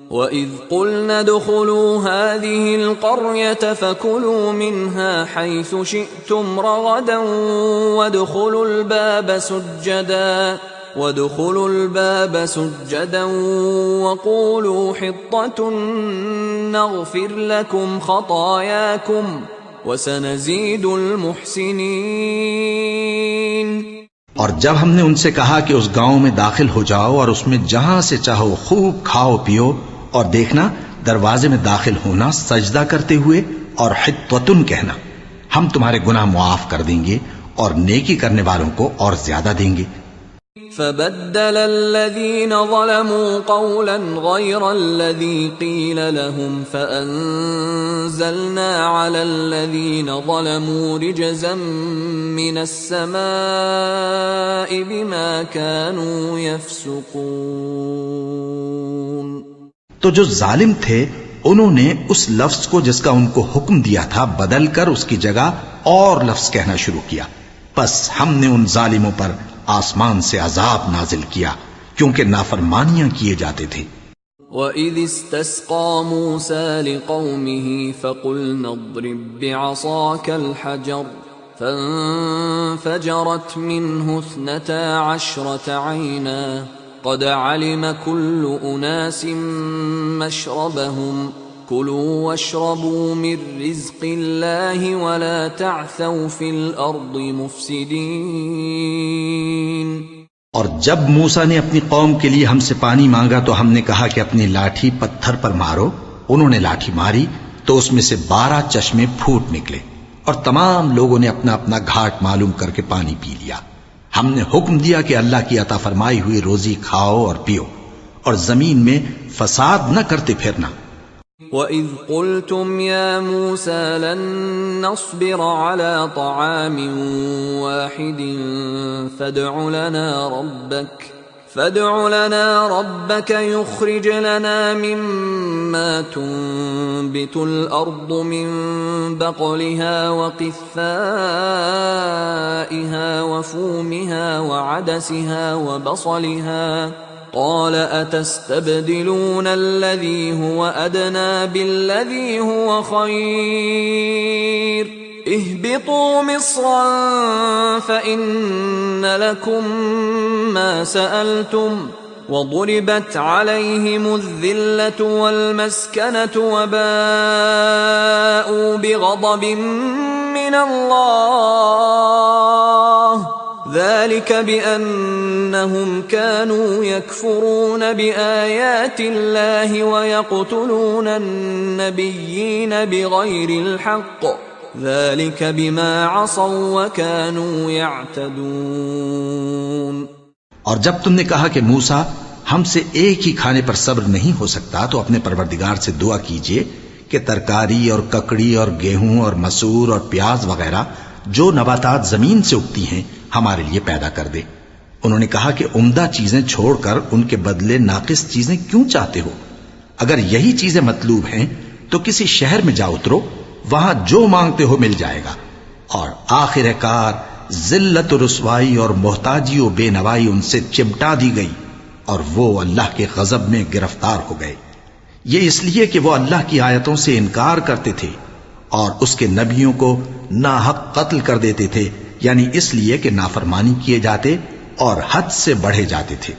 وَإِذْ قُلْنَا ادْخُلُوا هَٰذِهِ الْقَرْيَةَ فَكُلُوا مِنْهَا حَيْثُ شِئْتُمْ رَغَدًا وَادْخُلُوا الْبَابَ سُجَّدًا وَقُولُوا حِطَّةٌ نَّغْفِرْ لَكُمْ خَطَايَاكُمْ وَسَنَزِيدُ الْمُحْسِنِينَ۔ اور جب ہم نے ان سے کہا کہ اس گاؤں میں داخل ہو جاؤ اور اس میں جہاں سے چاہو خوب کھاؤ پیو، اور دیکھنا دروازے میں داخل ہونا سجدہ کرتے ہوئے اور حطۃ کہنا، ہم تمہارے گناہ معاف کر دیں گے اور نیکی کرنے والوں کو اور زیادہ دیں گے۔ فبدل الذين ظلموا قولا غير الذي قيل لهم فأنزلنا على الذين ظلموا رجزا من السماء بما كانوا يفسقون۔ تو جو ظالم تھے انہوں نے اس لفظ کو جس کا ان کو حکم دیا تھا بدل کر اس کی جگہ اور لفظ کہنا شروع کیا، پس ہم نے ان ظالموں پر آسمان سے عذاب نازل کیا کیونکہ نافرمانیاں کیے جاتے تھے۔ وَإِذِ اسْتَسْقَىٰ مُوسَىٰ لِقَوْمِهِ فَقُلْنَا اضْرِب بِّعَصَاكَ الْحَجَرَ فَانفَجَرَتْ مِنْهُ 12 عَيْنًا قَدْ عَلِمَ كُلُّ أُنَاسٍ مَّشْرَبَهُمْ كُلُوا وَاشْرَبُوا مِن رِّزْقِ اللَّهِ وَلَا تَعْثَوْا فِي الْأَرْضِ مُفْسِدِينَ۔ اور جب موسیٰ نے اپنی قوم کے لیے ہم سے پانی مانگا تو ہم نے کہا کہ اپنی لاٹھی پتھر پر مارو، انہوں نے لاٹھی ماری تو اس میں سے 12 چشمے پھوٹ نکلے، اور تمام لوگوں نے اپنا اپنا گھاٹ معلوم کر کے پانی پی لیا۔ ہم نے حکم دیا کہ اللہ کی عطا فرمائی ہوئی روزی کھاؤ اور پیو، اور زمین میں فساد نہ کرتے پھرنا۔ وَإِذْ قُلْتُمْ يَا مُوسَىٰ لَن نَّصْبِرَ عَلَىٰ طَعَامٍ وَاحِدٍ فَادْعُ لَنَا رَبَّكَ يُخْرِجْ لَنَا مِمَّا تُنبِتُ الْأَرْضُ مِن بَقْلِهَا وَقِثَّائِهَا وَفُومِهَا وَعَدَسِهَا وَبَصَلِهَا قال أتستبدلون الذي هو أدنى بالذي هو خير اهبطوا مصرا فإن لكم ما سألتم وضربت عليهم الذلة والمسكنة وباءوا بغضب من الله ذلك بأنهم كانوا يكفرون بآيات الله ويقتلون النبيين بغير الحق ذلك بما عصوا وكانوا يعتدون۔ اور جب تم نے کہا کہ موسیٰ ہم سے ایک ہی کھانے پر صبر نہیں ہو سکتا تو اپنے پروردگار سے دعا کیجئے کہ ترکاری اور ککڑی اور گیہوں اور مسور اور پیاز وغیرہ جو نباتات زمین سے اگتی ہیں ہمارے لیے پیدا کر دے۔ انہوں نے کہا کہ عمدہ چیزیں چھوڑ کر ان کے بدلے ناقص چیزیں کیوں چاہتے ہو؟ اگر یہی چیزیں مطلوب ہیں تو کسی شہر میں جا اترو، وہاں جو مانگتے ہو مل جائے گا، اور آخر کار ذلت و رسوائی اور محتاجی و بے نوائی ان سے چمٹا دی گئی اور وہ اللہ کے غضب میں گرفتار ہو گئے۔ یہ اس لیے کہ وہ اللہ کی آیتوں سے انکار کرتے تھے اور اس کے نبیوں کو ناحق قتل کر دیتے تھے، یعنی اس لیے کہ نافرمانی کیے جاتے اور حد سے بڑھے جاتے تھے۔